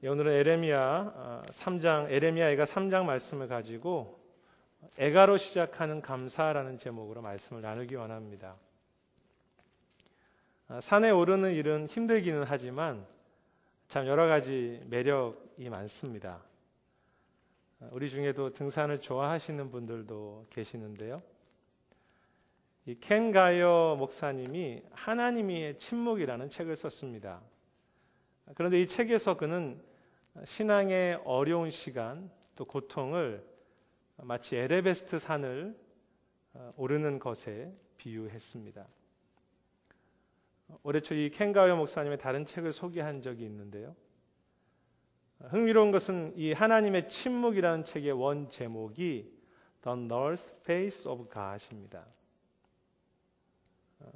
오늘은 에레미야 3장, 에레미야가 3장 말씀을 가지고 애가로 시작하는 감사라는 제목으로 말씀을 나누기 원합니다. 산에 오르는 일은 힘들기는 하지만 참 여러 가지 매력이 많습니다. 우리 중에도 등산을 좋아하시는 분들도 계시는데요. 이 켄 가이어 목사님이 하나님의 침묵이라는 책을 썼습니다. 그런데 이 책에서 그는 신앙의 어려운 시간 또 고통을 마치 에베레스트 산을 오르는 것에 비유했습니다. 올해 초 이 켄 가이어 목사님의 다른 책을 소개한 적이 있는데요. 흥미로운 것은 이 하나님의 침묵이라는 책의 원 제목이 The North Face of God입니다.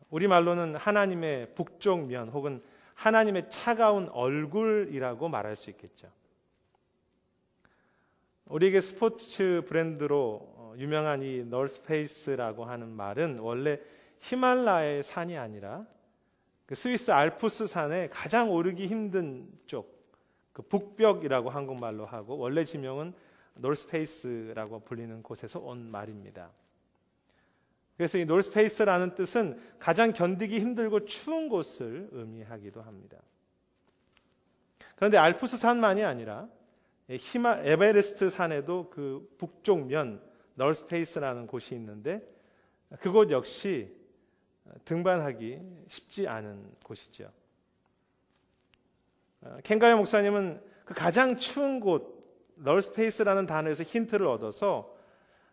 우리말로는 하나님의 북쪽 면 혹은 하나님의 차가운 얼굴이라고 말할 수 있겠죠. 우리에게 스포츠 브랜드로 유명한 이 노스페이스라고 하는 말은 원래 히말라야의 산이 아니라 그 스위스 알프스 산의 가장 오르기 힘든 쪽, 그 북벽이라고 한국말로 하고 원래 지명은 노스페이스라고 불리는 곳에서 온 말입니다. 그래서 이 노스페이스라는 뜻은 가장 견디기 힘들고 추운 곳을 의미하기도 합니다. 그런데 알프스 산만이 아니라 에베레스트 산에도 그 북쪽 면 노스페이스라는 곳이 있는데 그곳 역시 등반하기 쉽지 않은 곳이죠. 켄 가이어 목사님은 그 가장 추운 곳 노스페이스라는 단어에서 힌트를 얻어서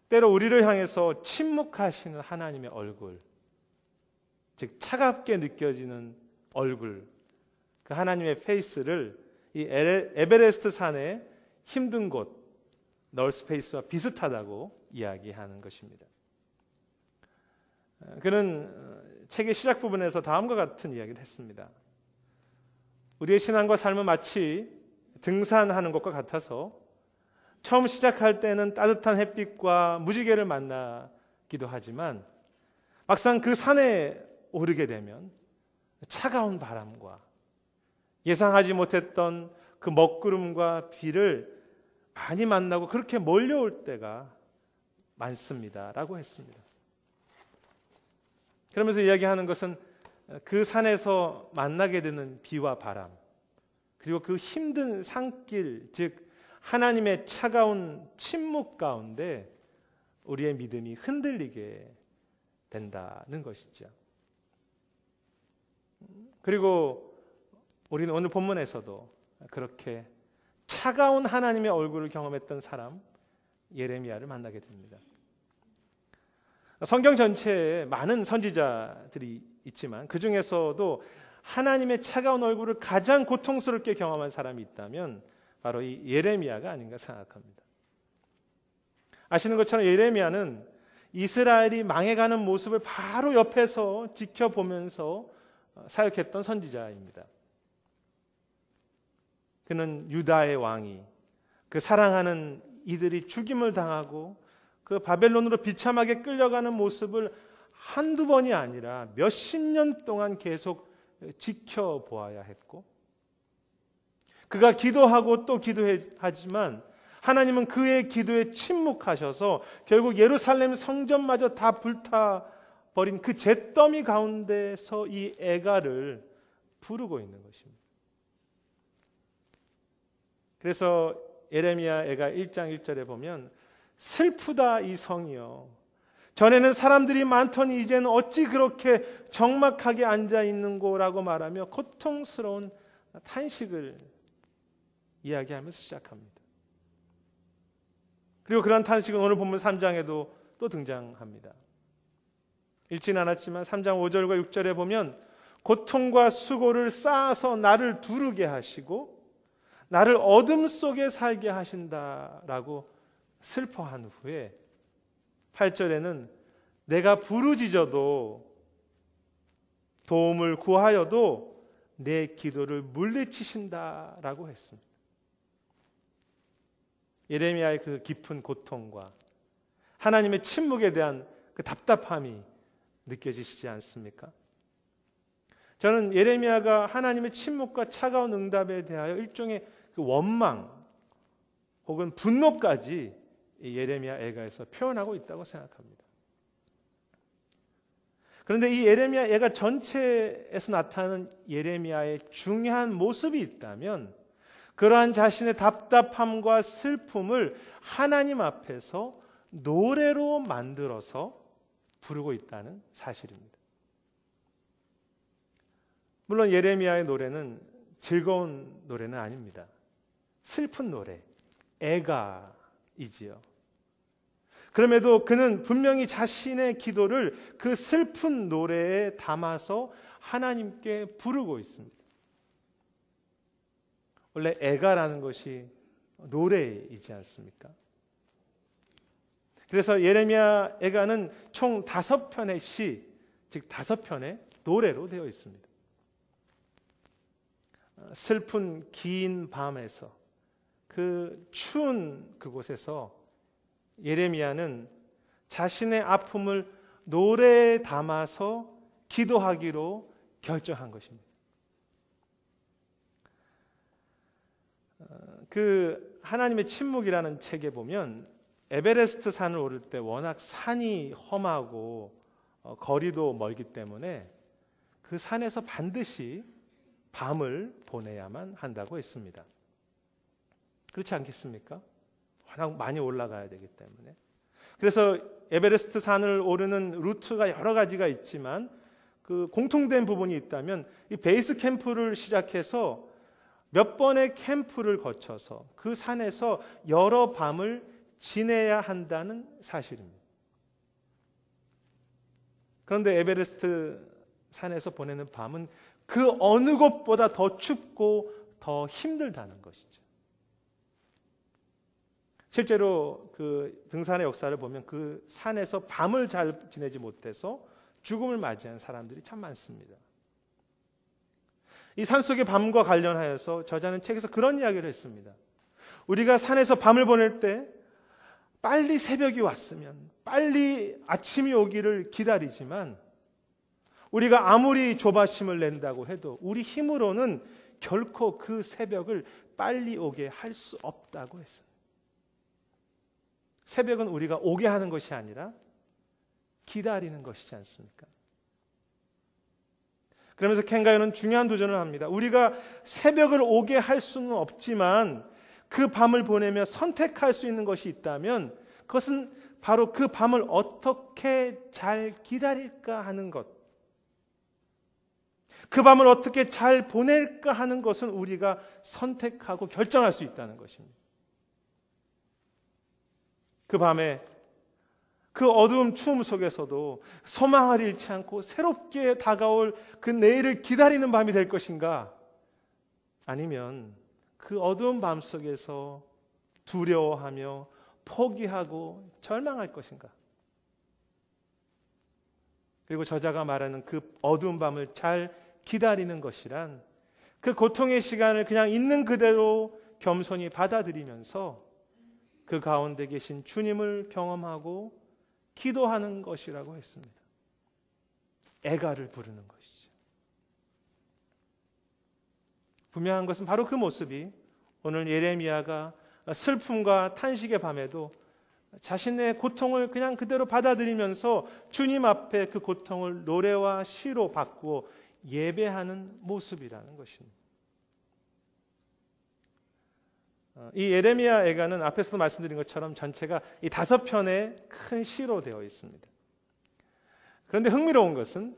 때로 우리를 향해서 침묵하시는 하나님의 얼굴, 즉 차갑게 느껴지는 얼굴, 그 하나님의 페이스를 이 에베레스트 산의 힘든 곳 노스페이스와 비슷하다고 이야기하는 것입니다. 그는 책의 시작 부분에서 다음과 같은 이야기를 했습니다. 우리의 신앙과 삶은 마치 등산하는 것과 같아서 처음 시작할 때는 따뜻한 햇빛과 무지개를 만나기도 하지만 막상 그 산에 오르게 되면 차가운 바람과 예상하지 못했던 그 먹구름과 비를 많이 만나고 그렇게 몰려올 때가 많습니다 라고 했습니다. 그러면서 이야기하는 것은 그 산에서 만나게 되는 비와 바람 그리고 그 힘든 산길, 즉 하나님의 차가운 침묵 가운데 우리의 믿음이 흔들리게 된다는 것이죠. 그리고 우리는 오늘 본문에서도 그렇게 차가운 하나님의 얼굴을 경험했던 사람 예레미야를 만나게 됩니다. 성경 전체에 많은 선지자들이 있지만 그 중에서도 하나님의 차가운 얼굴을 가장 고통스럽게 경험한 사람이 있다면 바로 이 예레미야가 아닌가 생각합니다. 아시는 것처럼 예레미야는 이스라엘이 망해가는 모습을 바로 옆에서 지켜보면서 사역했던 선지자입니다. 그는 유다의 왕이 그 사랑하는 이들이 죽임을 당하고 그 바벨론으로 비참하게 끌려가는 모습을 한두 번이 아니라 몇십 년 동안 계속 지켜보아야 했고 그가 기도하고 또 기도하지만 하나님은 그의 기도에 침묵하셔서 결국 예루살렘 성전마저 다 불타버린 그 잿더미 가운데서 이 애가를 부르고 있는 것입니다. 그래서 예레미야 애가 1장 1절에 보면 슬프다 이 성이여 전에는 사람들이 많더니 이제는 어찌 그렇게 적막하게 앉아있는고라고 말하며 고통스러운 탄식을 이야기하면서 시작합니다. 그리고 그런 탄식은 오늘 본문 3장에도 또 등장합니다. 읽지는 않았지만 3장 5절과 6절에 보면 고통과 수고를 쌓아서 나를 두르게 하시고 나를 어둠 속에 살게 하신다라고 슬퍼한 후에 8절에는 내가 부르짖어도 도움을 구하여도 내 기도를 물리치신다라고 했습니다. 예레미야의 그 깊은 고통과 하나님의 침묵에 대한 그 답답함이 느껴지시지 않습니까? 저는 예레미야가 하나님의 침묵과 차가운 응답에 대하여 일종의 그 원망 혹은 분노까지 이 예레미야 애가에서 표현하고 있다고 생각합니다. 그런데 이 예레미야 애가 전체에서 나타나는 예레미야의 중요한 모습이 있다면 그러한 자신의 답답함과 슬픔을 하나님 앞에서 노래로 만들어서 부르고 있다는 사실입니다. 물론 예레미야의 노래는 즐거운 노래는 아닙니다. 슬픈 노래, 애가이지요. 그럼에도 그는 분명히 자신의 기도를 그 슬픈 노래에 담아서 하나님께 부르고 있습니다. 원래 애가라는 것이 노래이지 않습니까? 그래서 예레미야 애가는 총 5편의 시, 즉 5편의 노래로 되어 있습니다. 슬픈 긴 밤에서 그 추운 그곳에서 예레미야는 자신의 아픔을 노래에 담아서 기도하기로 결정한 것입니다. 그 하나님의 침묵이라는 책에 보면 에베레스트 산을 오를 때 워낙 산이 험하고 거리도 멀기 때문에 그 산에서 반드시 밤을 보내야만 한다고 했습니다. 그렇지 않겠습니까? 워낙 많이 올라가야 되기 때문에. 그래서 에베레스트 산을 오르는 루트가 여러 가지가 있지만 그 공통된 부분이 있다면 이 베이스 캠프를 시작해서 몇 번의 캠프를 거쳐서 그 산에서 여러 밤을 지내야 한다는 사실입니다. 그런데 에베레스트 산에서 보내는 밤은 그 어느 곳보다 더 춥고 더 힘들다는 것이죠. 실제로 그 등산의 역사를 보면 그 산에서 밤을 잘 지내지 못해서 죽음을 맞이한 사람들이 참 많습니다. 이 산속의 밤과 관련하여서 저자는 책에서 그런 이야기를 했습니다. 우리가 산에서 밤을 보낼 때 빨리 새벽이 왔으면 빨리 아침이 오기를 기다리지만 우리가 아무리 조바심을 낸다고 해도 우리 힘으로는 결코 그 새벽을 빨리 오게 할 수 없다고 했어요. 새벽은 우리가 오게 하는 것이 아니라 기다리는 것이지 않습니까? 그러면서 켄가요는 중요한 도전을 합니다. 우리가 새벽을 오게 할 수는 없지만 그 밤을 보내며 선택할 수 있는 것이 있다면 그것은 바로 그 밤을 어떻게 잘 기다릴까 하는 것. 그 밤을 어떻게 잘 보낼까 하는 것은 우리가 선택하고 결정할 수 있다는 것입니다. 그 밤에 그 어두움 추움 속에서도 소망을 잃지 않고 새롭게 다가올 그 내일을 기다리는 밤이 될 것인가? 아니면 그 어두운 밤 속에서 두려워하며 포기하고 절망할 것인가? 그리고 저자가 말하는 그 어두운 밤을 잘 기다리는 것이란 그 고통의 시간을 그냥 있는 그대로 겸손히 받아들이면서 그 가운데 계신 주님을 경험하고 기도하는 것이라고 했습니다. 애가를 부르는 것이죠. 분명한 것은 바로 그 모습이 오늘 예레미야가 슬픔과 탄식의 밤에도 자신의 고통을 그냥 그대로 받아들이면서 주님 앞에 그 고통을 노래와 시로 바꾸어 예배하는 모습이라는 것입니다. 이 예레미야 애가는 앞에서도 말씀드린 것처럼 전체가 이 5편의 큰 시로 되어 있습니다. 그런데 흥미로운 것은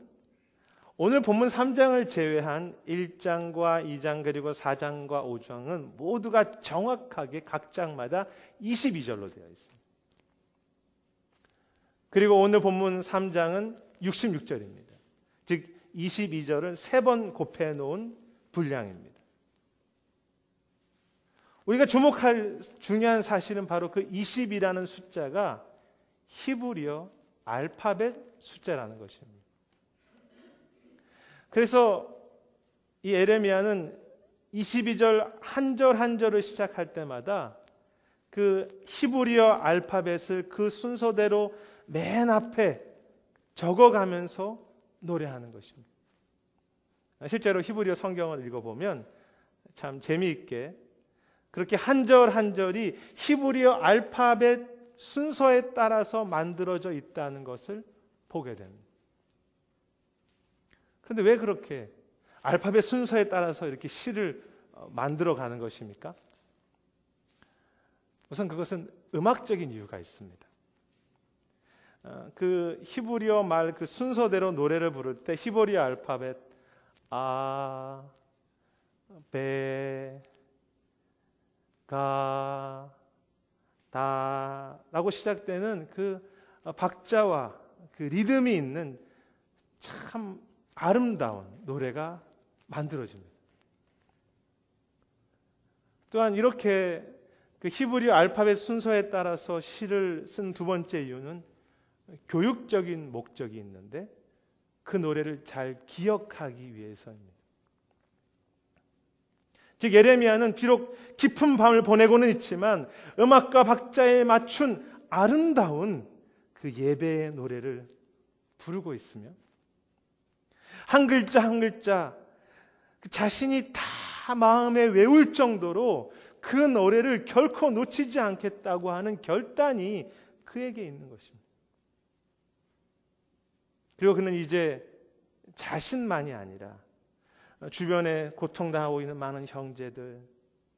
오늘 본문 3장을 제외한 1장과 2장 그리고 4장과 5장은 모두가 정확하게 각 장마다 22절로 되어 있습니다. 그리고 오늘 본문 3장은 66절입니다. 즉 22절을 3번 곱해 놓은 분량입니다. 우리가 주목할 중요한 사실은 바로 그 20이라는 숫자가 히브리어 알파벳 숫자라는 것입니다. 그래서 이 예레미야는 22절 한 절 한 절을 시작할 때마다 그 히브리어 알파벳을 그 순서대로 맨 앞에 적어가면서 노래하는 것입니다. 실제로 히브리어 성경을 읽어보면 참 재미있게 그렇게 한 절 한 절이 히브리어 알파벳 순서에 따라서 만들어져 있다는 것을 보게 됩니다. 그런데 왜 그렇게 알파벳 순서에 따라서 이렇게 시를 만들어 가는 것입니까? 우선 그것은 음악적인 이유가 있습니다. 그 히브리어 말 그 순서대로 노래를 부를 때 히브리어 알파벳 아, 베, 가, 다라고 시작되는 그 박자와 그 리듬이 있는 참 아름다운 노래가 만들어집니다. 또한 이렇게 그 히브리어 알파벳 순서에 따라서 시를 쓴 두 번째 이유는 교육적인 목적이 있는데 그 노래를 잘 기억하기 위해서입니다. 즉 예레미야는 비록 깊은 밤을 보내고는 있지만 음악과 박자에 맞춘 아름다운 그 예배의 노래를 부르고 있으며 한 글자 한 글자 자신이 다 마음에 외울 정도로 그 노래를 결코 놓치지 않겠다고 하는 결단이 그에게 있는 것입니다. 그리고 그는 이제 자신만이 아니라 주변에 고통당하고 있는 많은 형제들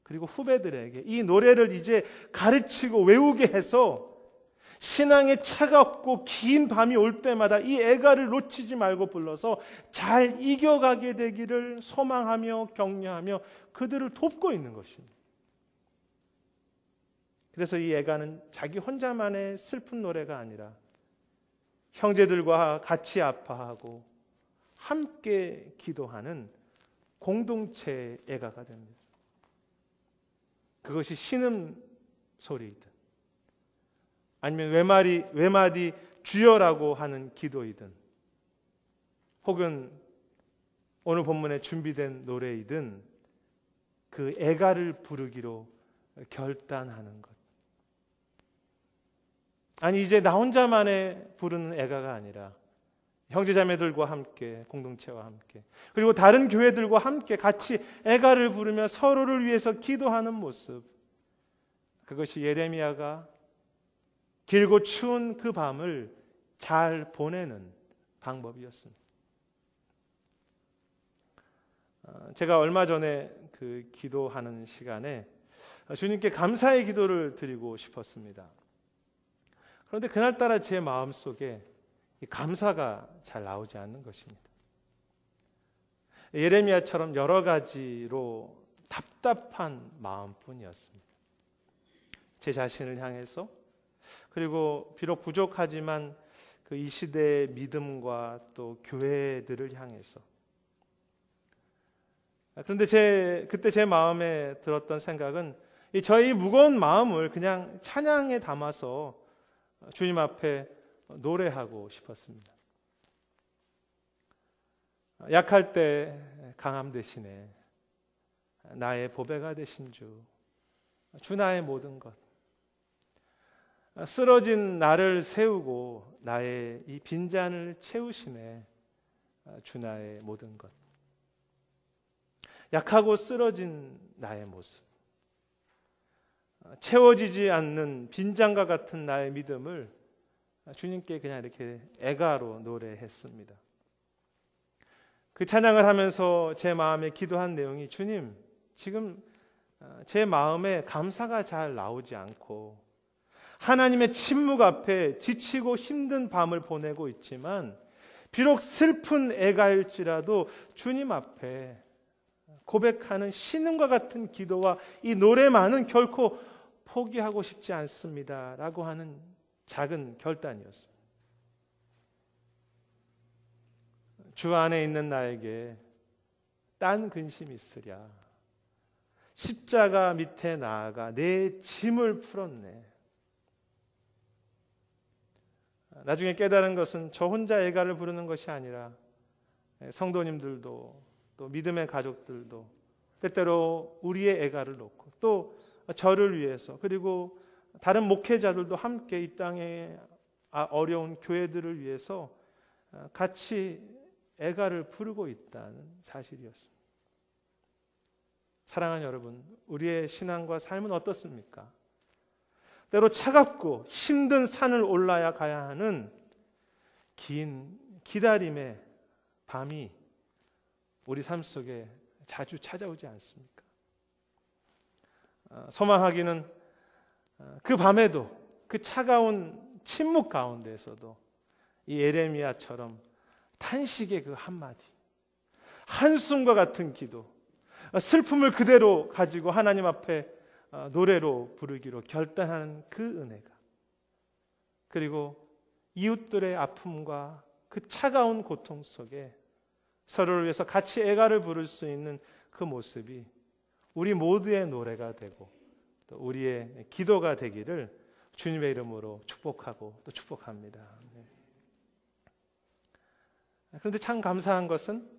그리고 후배들에게 이 노래를 이제 가르치고 외우게 해서 신앙의 차갑고 긴 밤이 올 때마다 이 애가를 놓치지 말고 불러서 잘 이겨가게 되기를 소망하며 격려하며 그들을 돕고 있는 것입니다. 그래서 이 애가는 자기 혼자만의 슬픈 노래가 아니라 형제들과 같이 아파하고 함께 기도하는 공동체 애가가 됩니다. 그것이 신음 소리이든 아니면 외마디 주여라고 하는 기도이든 혹은 오늘 본문에 준비된 노래이든 그 애가를 부르기로 결단하는 것. 아니 이제 나 혼자만의 부르는 애가가 아니라 형제자매들과 함께 공동체와 함께 그리고 다른 교회들과 함께 같이 애가를 부르며 서로를 위해서 기도하는 모습, 그것이 예레미야가 길고 추운 그 밤을 잘 보내는 방법이었습니다. 제가 얼마 전에 그 기도하는 시간에 주님께 감사의 기도를 드리고 싶었습니다. 그런데 그날따라 제 마음속에 감사가 잘 나오지 않는 것입니다. 예레미야처럼 여러 가지로 답답한 마음뿐이었습니다. 제 자신을 향해서 그리고 비록 부족하지만 그 이 시대의 믿음과 또 교회들을 향해서. 그런데 그때 제 마음에 들었던 생각은 저의 무거운 마음을 그냥 찬양에 담아서 주님 앞에 노래하고 싶었습니다. 약할 때 강함 되시네. 나의 보배가 되신 주. 주 나의 모든 것. 쓰러진 나를 세우고 나의 이 빈잔을 채우시네. 주 나의 모든 것. 약하고 쓰러진 나의 모습. 채워지지 않는 빈잔과 같은 나의 믿음을 주님께 그냥 이렇게 애가로 노래했습니다. 그 찬양을 하면서 제 마음에 기도한 내용이 주님, 지금 제 마음에 감사가 잘 나오지 않고 하나님의 침묵 앞에 지치고 힘든 밤을 보내고 있지만 비록 슬픈 애가일지라도 주님 앞에 고백하는 신음과 같은 기도와 이 노래만은 결코 포기하고 싶지 않습니다 라고 하는 작은 결단이었습니다. 주 안에 있는 나에게 딴 근심이 있으랴. 십자가 밑에 나아가 내 짐을 풀었네. 나중에 깨달은 것은 저 혼자 애가를 부르는 것이 아니라 성도님들도 또 믿음의 가족들도 때때로 우리의 애가를 놓고 또 저를 위해서 그리고 다른 목회자들도 함께 이 땅의 어려운 교회들을 위해서 같이 애가를 부르고 있다는 사실이었습니다. 사랑하는 여러분, 우리의 신앙과 삶은 어떻습니까? 때로 차갑고 힘든 산을 올라야 가야 하는 긴 기다림의 밤이 우리 삶 속에 자주 찾아오지 않습니까? 소망하기는 그 밤에도, 그 차가운 침묵 가운데서도 이 예레미야처럼 탄식의 그 한마디, 한숨과 같은 기도, 슬픔을 그대로 가지고 하나님 앞에 노래로 부르기로 결단하는 그 은혜가, 그리고 이웃들의 아픔과 그 차가운 고통 속에 서로를 위해서 같이 애가를 부를 수 있는 그 모습이 우리 모두의 노래가 되고 또 우리의 기도가 되기를 주님의 이름으로 축복하고 또 축복합니다. 그런데 참 감사한 것은,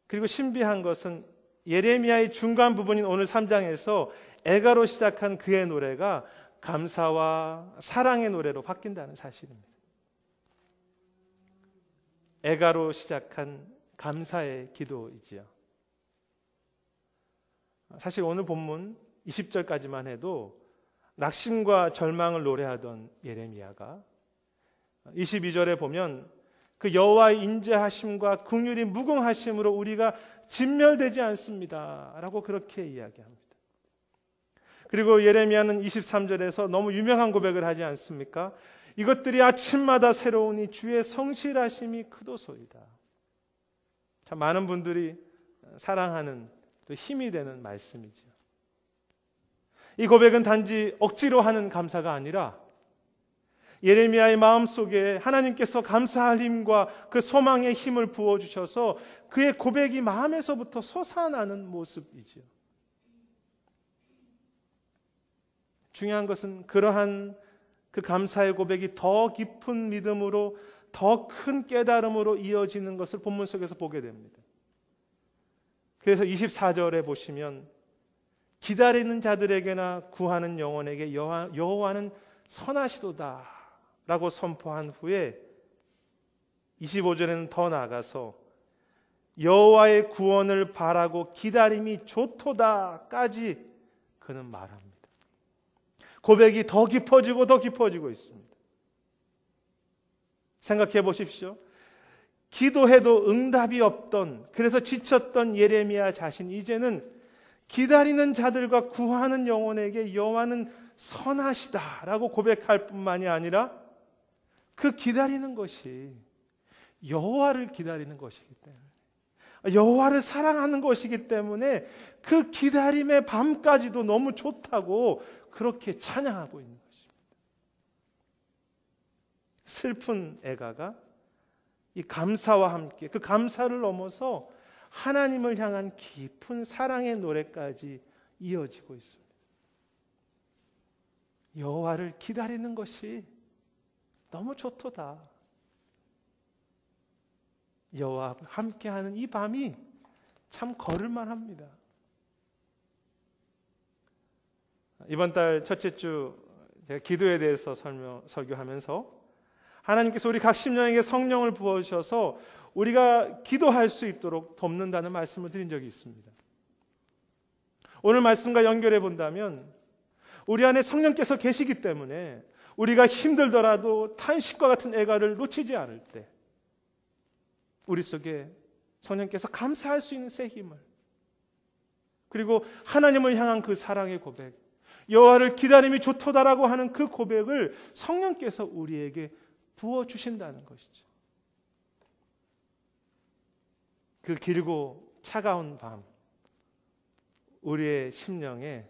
그리고 신비한 것은 예레미야의 중간 부분인 오늘 3장에서 애가로 시작한 그의 노래가 감사와 사랑의 노래로 바뀐다는 사실입니다. 애가로 시작한 감사의 기도이지요. 사실 오늘 본문 20절까지만 해도 낙심과 절망을 노래하던 예레미야가 22절에 보면 그 여호와의 인자하심과 긍휼이 무궁하심으로 우리가 진멸되지 않습니다 라고 그렇게 이야기합니다. 그리고 예레미야는 23절에서 너무 유명한 고백을 하지 않습니까? 이것들이 아침마다 새로우니 주의 성실하심이 크도소이다. 참 많은 분들이 사랑하는 또 힘이 되는 말씀이죠. 이 고백은 단지 억지로 하는 감사가 아니라 예레미야의 마음속에 하나님께서 감사할 힘과 그 소망의 힘을 부어주셔서 그의 고백이 마음에서부터 솟아나는 모습이지요. 중요한 것은 그러한 그 감사의 고백이 더 깊은 믿음으로, 더 큰 깨달음으로 이어지는 것을 본문 속에서 보게 됩니다. 그래서 24절에 보시면 기다리는 자들에게나 구하는 영혼에게 여호와는 선하시도다 라고 선포한 후에 25절에는 더 나아가서 여호와의 구원을 바라고 기다림이 좋도다까지 그는 말합니다. 고백이 더 깊어지고 더 깊어지고 있습니다. 생각해 보십시오. 기도해도 응답이 없던, 그래서 지쳤던 예레미야 자신, 이제는 기다리는 자들과 구하는 영혼에게 여호와는 선하시다라고 고백할 뿐만이 아니라 그 기다리는 것이 여호와를 기다리는 것이기 때문에, 여호와를 사랑하는 것이기 때문에 그 기다림의 밤까지도 너무 좋다고 그렇게 찬양하고 있는 것입니다. 슬픈 애가가 이 감사와 함께 그 감사를 넘어서 하나님을 향한 깊은 사랑의 노래까지 이어지고 있습니다. 여호와를 기다리는 것이 너무 좋도다. 여호와와 함께하는 이 밤이 참 걸을만합니다. 이번 달 첫째 주 제가 기도에 대해서 설교하면서 하나님께서 우리 각 심령에게 성령을 부어주셔서 우리가 기도할 수 있도록 돕는다는 말씀을 드린 적이 있습니다. 오늘 말씀과 연결해 본다면 우리 안에 성령께서 계시기 때문에 우리가 힘들더라도 탄식과 같은 애가를 놓치지 않을 때 우리 속에 성령께서 감사할 수 있는 새 힘을, 그리고 하나님을 향한 그 사랑의 고백, 여호와를 기다림이 좋도다라고 하는 그 고백을 성령께서 우리에게 부어주신다는 것이죠. 그 길고 차가운 밤, 우리의 심령에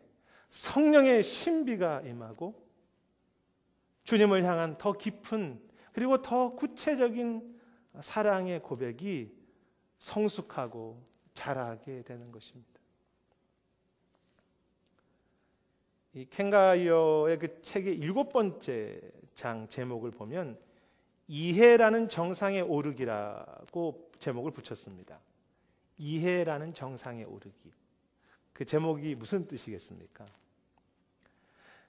성령의 신비가 임하고 주님을 향한 더 깊은 그리고 더 구체적인 사랑의 고백이 성숙하고 자라게 되는 것입니다. 이 켄가이어의 그 책의 7번째 장 제목을 보면 이해라는 정상에 오르기라고 제목을 붙였습니다. 이해라는 정상에 오르기. 그 제목이 무슨 뜻이겠습니까?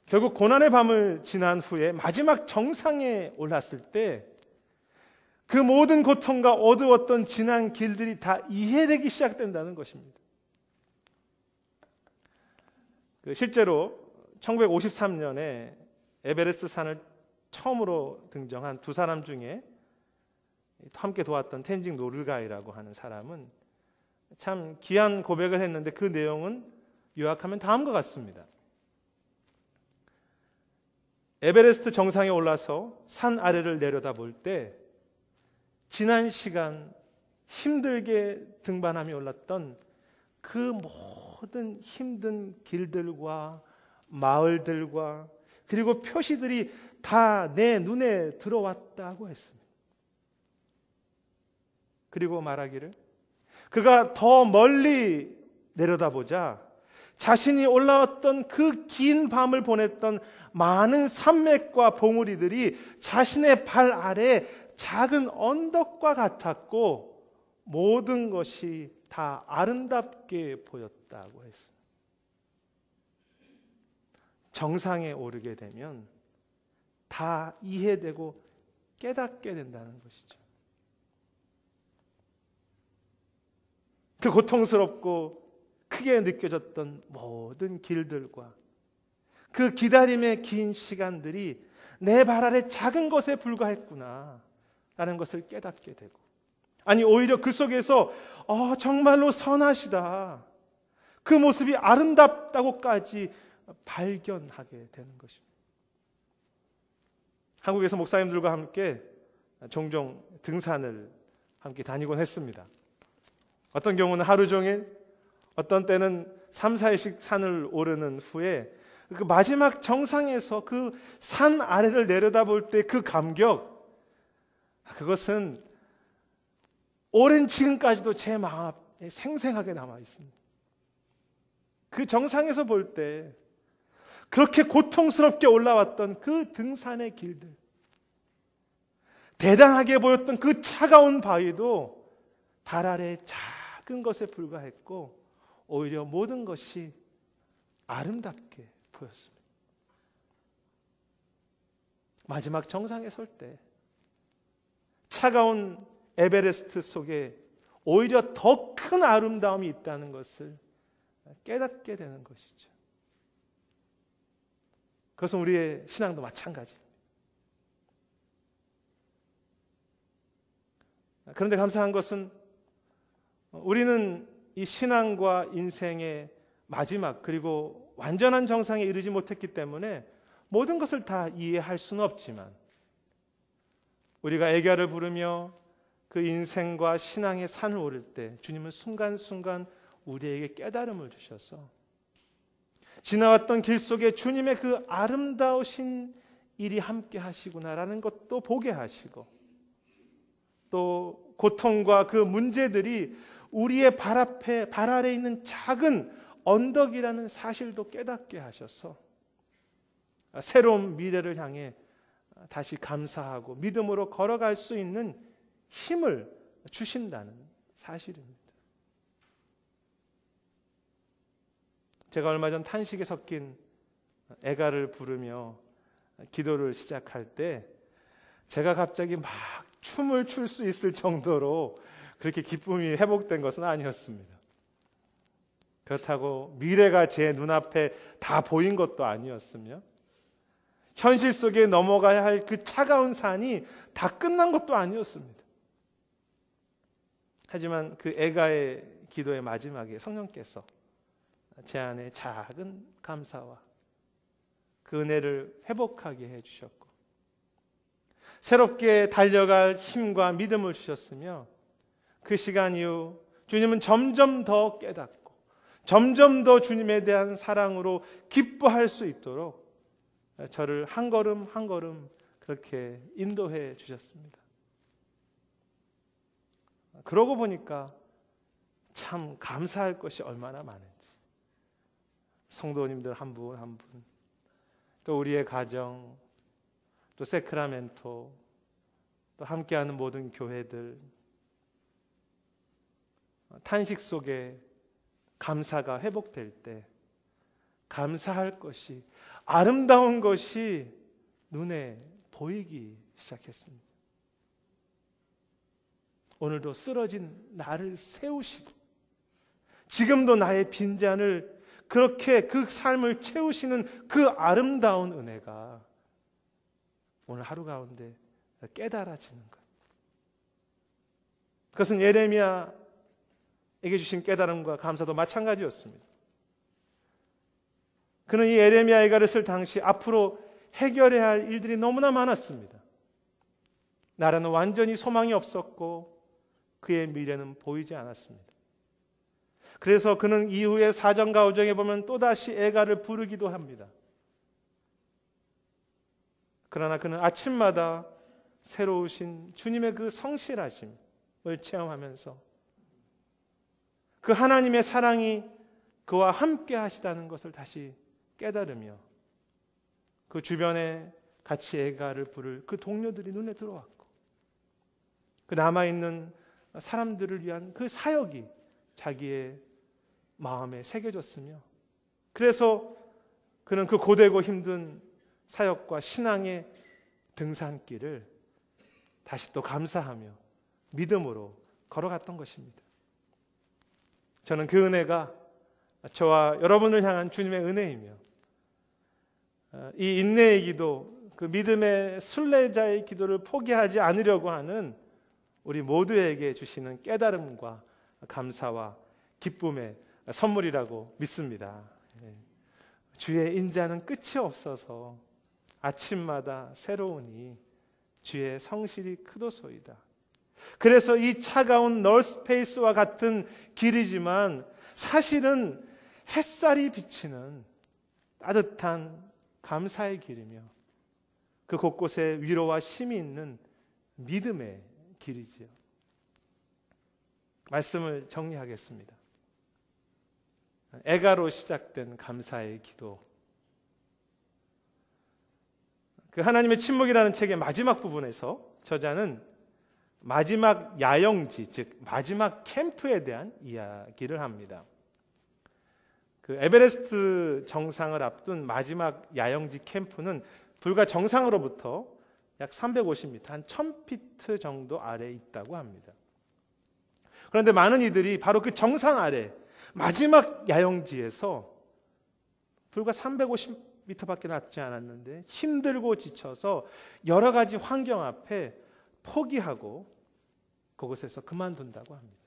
결국 고난의 밤을 지난 후에 마지막 정상에 올랐을 때 그 모든 고통과 어두웠던 지난 길들이 다 이해되기 시작된다는 것입니다. 실제로 1953년에 에베레스트 산을 처음으로 등정한 두 사람 중에 함께 도왔던 텐징 노르가이라고 하는 사람은 참 귀한 고백을 했는데 그 내용은 요약하면 다음과 같습니다. 에베레스트 정상에 올라서 산 아래를 내려다볼 때 지난 시간 힘들게 등반함이 올랐던 그 모든 힘든 길들과 마을들과 그리고 표시들이 다 내 눈에 들어왔다고 했습니다. 그리고 말하기를 그가 더 멀리 내려다보자 자신이 올라왔던 그 긴 밤을 보냈던 많은 산맥과 봉우리들이 자신의 발 아래 작은 언덕과 같았고 모든 것이 다 아름답게 보였다고 했습니다. 정상에 오르게 되면 다 이해되고 깨닫게 된다는 것이죠. 그 고통스럽고 크게 느껴졌던 모든 길들과 그 기다림의 긴 시간들이 내 발 아래 작은 것에 불과했구나 라는 것을 깨닫게 되고, 아니 오히려 그 속에서 정말로 선하시다, 그 모습이 아름답다고까지 발견하게 되는 것입니다. 한국에서 목사님들과 함께 종종 등산을 함께 다니곤 했습니다. 어떤 경우는 하루 종일, 어떤 때는 3, 4일씩 산을 오르는 후에 그 마지막 정상에서 그 산 아래를 내려다볼 때 그 감격, 그것은 오랜 지금까지도 제 마음에 생생하게 남아 있습니다. 그 정상에서 볼 때 그렇게 고통스럽게 올라왔던 그 등산의 길들, 대단하게 보였던 그 차가운 바위도 발 아래 작은 것에 불과했고 오히려 모든 것이 아름답게 보였습니다. 마지막 정상에 설 때 차가운 에베레스트 속에 오히려 더 큰 아름다움이 있다는 것을 깨닫게 되는 것이죠. 그것은 우리의 신앙도 마찬가지입니다. 그런데 감사한 것은 우리는 이 신앙과 인생의 마지막 그리고 완전한 정상에 이르지 못했기 때문에 모든 것을 다 이해할 수는 없지만, 우리가 애가를 부르며 그 인생과 신앙의 산을 오를 때 주님은 순간순간 우리에게 깨달음을 주셔서 지나왔던 길 속에 주님의 그 아름다우신 일이 함께 하시구나라는 것도 보게 하시고, 또 고통과 그 문제들이 우리의 발 앞에, 발 아래 있는 작은 언덕이라는 사실도 깨닫게 하셔서 새로운 미래를 향해 다시 감사하고 믿음으로 걸어갈 수 있는 힘을 주신다는 사실입니다. 제가 얼마 전 탄식에 섞인 애가를 부르며 기도를 시작할 때 제가 갑자기 막 춤을 출 수 있을 정도로 그렇게 기쁨이 회복된 것은 아니었습니다. 그렇다고 미래가 제 눈앞에 다 보인 것도 아니었으며 현실 속에 넘어가야 할 그 차가운 산이 다 끝난 것도 아니었습니다. 하지만 그 애가의 기도의 마지막에 성령께서 제 안에 작은 감사와 그 은혜를 회복하게 해주셨고 새롭게 달려갈 힘과 믿음을 주셨으며, 그 시간 이후 주님은 점점 더 깨닫고 점점 더 주님에 대한 사랑으로 기뻐할 수 있도록 저를 한 걸음 한 걸음 그렇게 인도해 주셨습니다. 그러고 보니까 참 감사할 것이 얼마나 많은지, 성도님들 한 분 한 분, 또 우리의 가정, 또 세크라멘토, 또 함께하는 모든 교회들, 탄식 속에 감사가 회복될 때 감사할 것이, 아름다운 것이 눈에 보이기 시작했습니다. 오늘도 쓰러진 나를 세우시고 지금도 나의 빈잔을 그렇게 그 삶을 채우시는 그 아름다운 은혜가 오늘 하루 가운데 깨달아지는 것. 그것은 예레미야에게 주신 깨달음과 감사도 마찬가지였습니다. 그는 이 예레미야의 글을 쓸 당시 앞으로 해결해야 할 일들이 너무나 많았습니다. 나라는 완전히 소망이 없었고 그의 미래는 보이지 않았습니다. 그래서 그는 이후의 사정과 오정에 보면 또다시 애가를 부르기도 합니다. 그러나 그는 아침마다 새로우신 주님의 그 성실하심을 체험하면서 그 하나님의 사랑이 그와 함께 하시다는 것을 다시 깨달으며 그 주변에 같이 애가를 부를 그 동료들이 눈에 들어왔고 그 남아있는 사람들을 위한 그 사역이 자기의 마음에 새겨졌으며 그래서 그는 그 고되고 힘든 사역과 신앙의 등산길을 다시 또 감사하며 믿음으로 걸어갔던 것입니다. 저는 그 은혜가 저와 여러분을 향한 주님의 은혜이며 이 인내의 기도, 그 믿음의 순례자의 기도를 포기하지 않으려고 하는 우리 모두에게 주시는 깨달음과 감사와 기쁨의 선물이라고 믿습니다. 주의 인자는 끝이 없어서 아침마다 새로우니 주의 성실이 크도소이다. 그래서 이 차가운 널스페이스와 같은 길이지만 사실은 햇살이 비치는 따뜻한 감사의 길이며 그 곳곳에 위로와 쉼이 있는 믿음의 길이지요. 말씀을 정리하겠습니다. 애가로 시작된 감사의 기도. 그 하나님의 침묵이라는 책의 마지막 부분에서 저자는 마지막 야영지, 즉 마지막 캠프에 대한 이야기를 합니다. 그 에베레스트 정상을 앞둔 마지막 야영지 캠프는 불과 정상으로부터 약 350m, 한 1000피트 정도 아래에 있다고 합니다. 그런데 많은 이들이 바로 그 정상 아래 마지막 야영지에서 불과 350m밖에 남지 않았는데 힘들고 지쳐서 여러 가지 환경 앞에 포기하고 그곳에서 그만둔다고 합니다.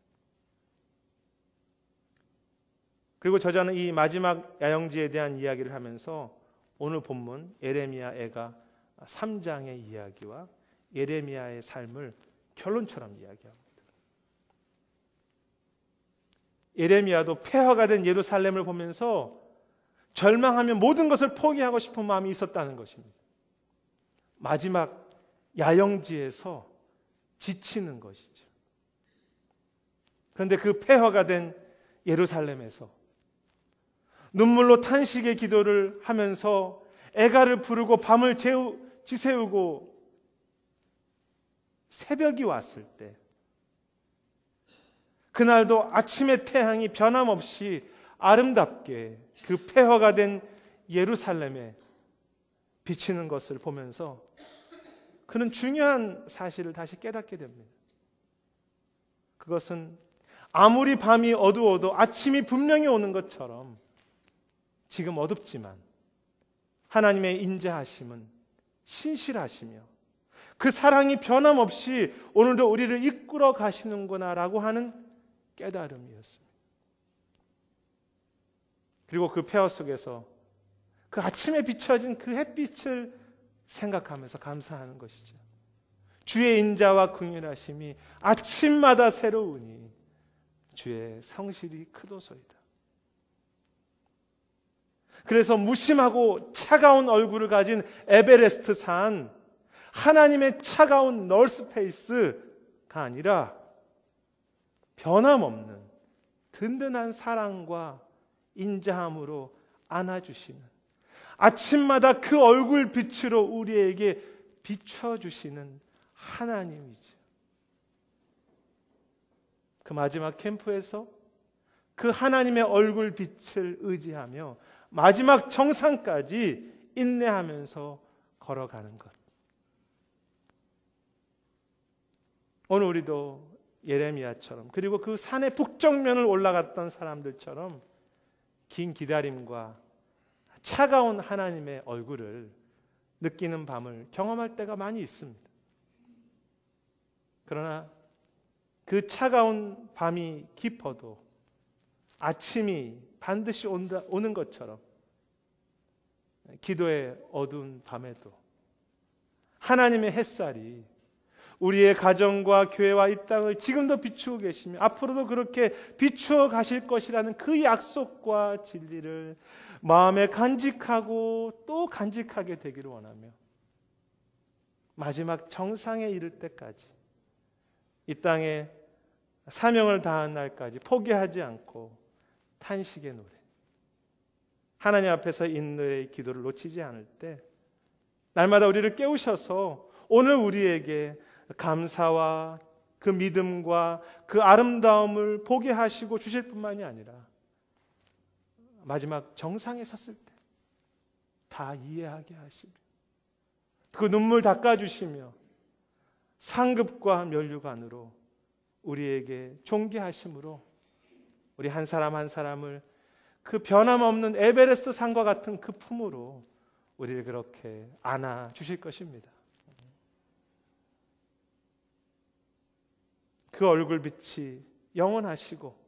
그리고 저자는 이 마지막 야영지에 대한 이야기를 하면서 오늘 본문 예레미야 애가 3장의 이야기와 예레미야의 삶을 결론처럼 이야기합니다. 예레미야도 폐허가 된 예루살렘을 보면서 절망하며 모든 것을 포기하고 싶은 마음이 있었다는 것입니다. 마지막 야영지에서 지치는 것이죠. 그런데 그 폐허가 된 예루살렘에서 눈물로 탄식의 기도를 하면서 애가를 부르고 밤을 지새우고 새벽이 왔을 때 그날도 아침의 태양이 변함없이 아름답게 그 폐허가 된 예루살렘에 비치는 것을 보면서 그는 중요한 사실을 다시 깨닫게 됩니다. 그것은 아무리 밤이 어두워도 아침이 분명히 오는 것처럼 지금 어둡지만 하나님의 인자하심은 신실하시며 그 사랑이 변함없이 오늘도 우리를 이끌어 가시는구나라고 하는 깨달음이었습니다. 그리고 그 폐허 속에서 그 아침에 비춰진 그 햇빛을 생각하면서 감사하는 것이죠. 주의 인자와 긍휼하심이 아침마다 새로우니 주의 성실이 크도소이다. 그래서 무심하고 차가운 얼굴을 가진 에베레스트 산 하나님의 차가운 널스페이스가 아니라 변함없는 든든한 사랑과 인자함으로 안아주시는 아침마다 그 얼굴 빛으로 우리에게 비춰주시는 하나님이죠. 그 마지막 캠프에서 그 하나님의 얼굴 빛을 의지하며 마지막 정상까지 인내하면서 걸어가는 것. 오늘 우리도 예레미야처럼 그리고 그 산의 북정면을 올라갔던 사람들처럼 긴 기다림과 차가운 하나님의 얼굴을 느끼는 밤을 경험할 때가 많이 있습니다. 그러나 그 차가운 밤이 깊어도 아침이 반드시 오는 것처럼 기도의 어두운 밤에도 하나님의 햇살이 우리의 가정과 교회와 이 땅을 지금도 비추고 계시며 앞으로도 그렇게 비추어 가실 것이라는 그 약속과 진리를 마음에 간직하고 또 간직하게 되기를 원하며 마지막 정상에 이를 때까지 이 땅에 사명을 다한 날까지 포기하지 않고 탄식의 노래, 하나님 앞에서 인내의 기도를 놓치지 않을 때 날마다 우리를 깨우셔서 오늘 우리에게 감사와 그 믿음과 그 아름다움을 보게 하시고 주실 뿐만이 아니라 마지막 정상에 섰을 때 다 이해하게 하시며 그 눈물 닦아주시며 상급과 면류관으로 우리에게 존귀하심으로 우리 한 사람 한 사람을 그 변함없는 에베레스트 산과 같은 그 품으로 우리를 그렇게 안아 주실 것입니다. 그 얼굴빛이 영원하시고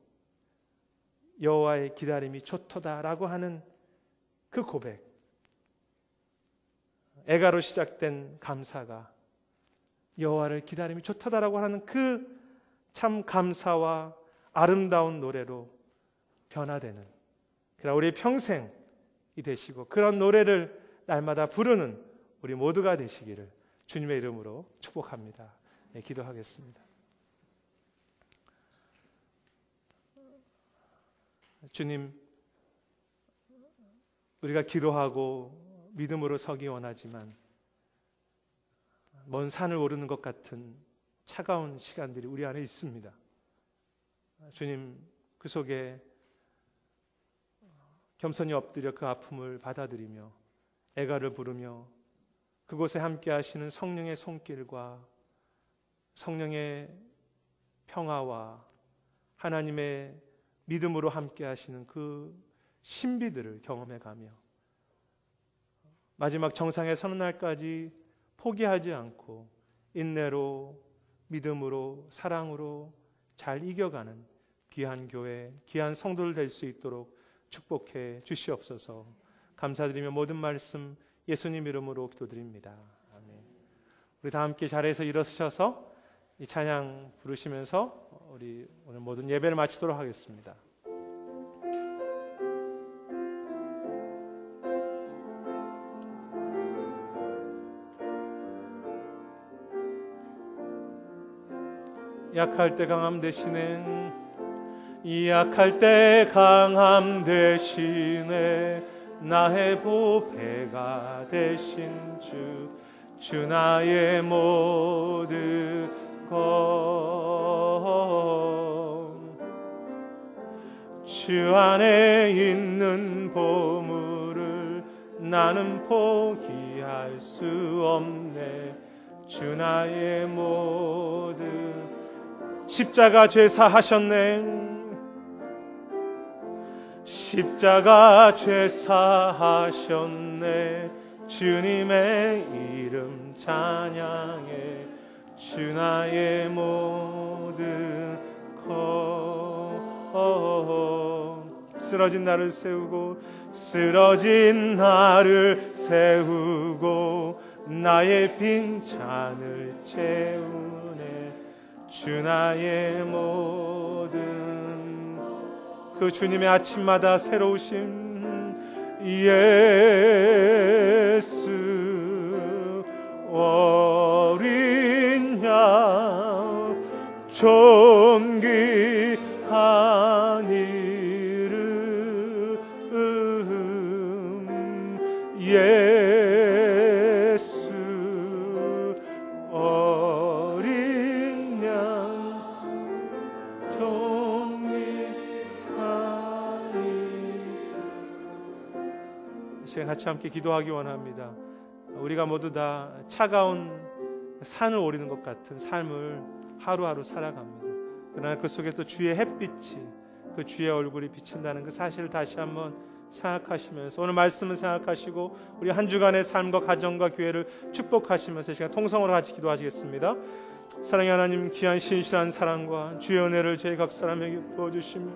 여호와의 기다림이 좋도다라고 하는 그 고백, 애가로 시작된 감사가 여호와를 기다림이 좋도다라고 하는 그 참 감사와 아름다운 노래로 변화되는 그러나 우리의 평생이 되시고 그런 노래를 날마다 부르는 우리 모두가 되시기를 주님의 이름으로 축복합니다. 네, 기도하겠습니다. 주님, 우리가 기도하고 믿음으로 서기 원하지만 먼 산을 오르는 것 같은 차가운 시간들이 우리 안에 있습니다. 주님, 그 속에 겸손히 엎드려 그 아픔을 받아들이며 애가를 부르며 그곳에 함께 하시는 성령의 손길과 성령의 평화와 하나님의 믿음으로 함께 하시는 그 신비들을 경험해 가며 마지막 정상에 서는 날까지 포기하지 않고 인내로 믿음으로 사랑으로 잘 이겨가는 귀한 교회, 귀한 성도들 될 수 있도록 축복해 주시옵소서. 감사드리며 모든 말씀 예수님 이름으로 기도드립니다. 아멘. 우리 다 함께 자리에서 일어서셔서 이 찬양 부르시면서 우리 오늘 모든 예배를 마치도록 하겠습니다. 약할 때 강함 되시네, 약할 때 강함 되시네, 나의 보배가 되신 주 나의 모든 것, 주 안에 있는 보물을 나는 포기할 수 없네. 주 나의 모든 십자가 죄사 하셨네. 십자가 죄사하셨네. 주님의 이름 찬양해. 주 나의 모든 것, 쓰러진 나를 세우고 쓰러진 나를 세우고 나의 빈잔을 채우네. 주 나의 모든 그 주님의 아침마다 새로우심 예수 어린 양 존귀한 이름 예수 어린 양 존귀한 이름. 이 시간 같이 함께 기도하기 원합니다. 우리가 모두 다 차가운 산을 오르는 것 같은 삶을 하루하루 살아갑니다. 그러나 그 속에 또 주의 햇빛이 그 주의 얼굴이 비친다는 그 사실을 다시 한번 생각하시면서, 오늘 말씀을 생각하시고 우리 한 주간의 삶과 가정과 교회를 축복하시면서 이 시간 통성으로 같이 기도하시겠습니다. 사랑의 하나님, 귀한 신실한 사랑과 주의 은혜를 저희 각 사람에게 부어주시며,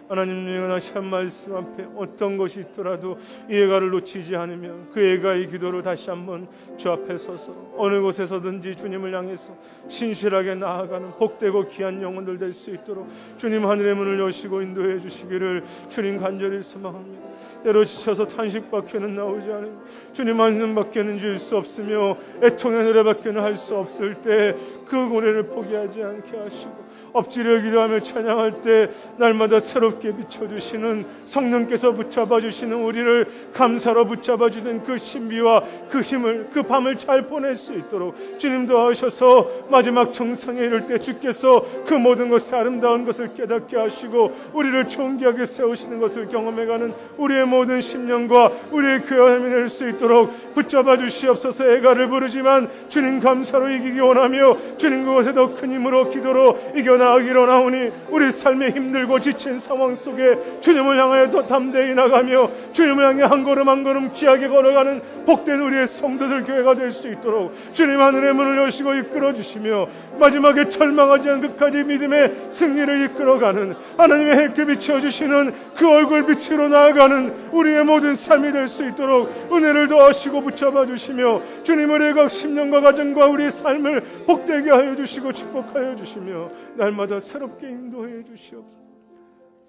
하나님 영원하신 말씀 앞에 어떤 것이 있더라도 이 예가를 놓치지 않으며 그 예가의 기도를 다시 한번 주 앞에 서서 어느 곳에서든지 주님을 향해서 신실하게 나아가는 복되고 귀한 영혼들 될 수 있도록 주님 하늘의 문을 여시고 인도해 주시기를 주님 간절히 소망합니다. 때로 지쳐서 탄식밖에는 나오지 않으며 주님 말씀밖에는 줄 수 없으며 애통의 노래밖에는 할 수 없을 때 그 고뇌를 포기하지 않게 하시고, 엎드려 기도하며 찬양할 때 날마다 새롭게 비춰주시는 성령께서 붙잡아 주시는 우리를 감사로 붙잡아 주는 그 신비와 그 힘을, 그 밤을 잘 보낼 수 있도록 주님 도와주셔서 마지막 정상에 이를 때 주께서 그 모든 것이 아름다운 것을 깨닫게 하시고 우리를 존귀하게 세우시는 것을 경험해가는 우리의 모든 심령과 우리의 교회함이 될 수 있도록 붙잡아 주시옵소서. 애가를 부르지만 주님 감사로 이기기 원하며 주님 그것에 더 큰 힘으로 기도로 이겨나가기로 나오니 우리 삶에 힘들고 지친 상황 속에 주님을 향하여 더 담대히 나가며 주님을 향해 한 걸음 한 걸음 귀하게 걸어가는 복된 우리의 성도들 교회가 될 수 있도록 주님 하늘의 문을 여시고 이끌어 주시며 마지막에 절망하지 않은 끝까지 믿음의 승리를 이끌어가는 하나님의 해께 비춰주시는 그 얼굴 빛으로 나아가는 우리의 모든 삶이 될 수 있도록 은혜를 더하시고 붙잡아 주시며 주님 우리의 각 심령과 가정과 우리의 삶을 복되게 하여 주시고 축복하여 주시며 날마다 새롭게 인도해 주시옵소서.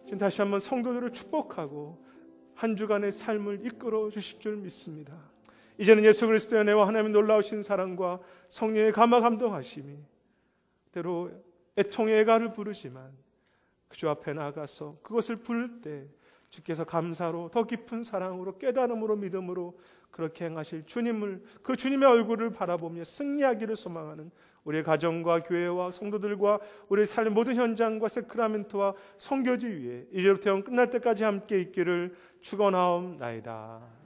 지금 다시 한번 성도들을 축복하고 한 주간의 삶을 이끌어 주실 줄 믿습니다. 이제는 예수 그리스도의 은혜와 하나님의 놀라우신 사랑과 성령의 감화 감동하심이 때로 애통의 애가를 부르지만 그 주 앞에 나가서 그것을 부를 때 주께서 감사로 더 깊은 사랑으로 깨달음으로 믿음으로 그렇게 행하실 주님을, 그 주님의 얼굴을 바라보며 승리하기를 소망하는 우리의 가정과 교회와 성도들과 우리의 삶의 모든 현장과 세크라멘토와 선교지 위에 이제부터 끝날 때까지 함께 있기를 축원하옵나이다.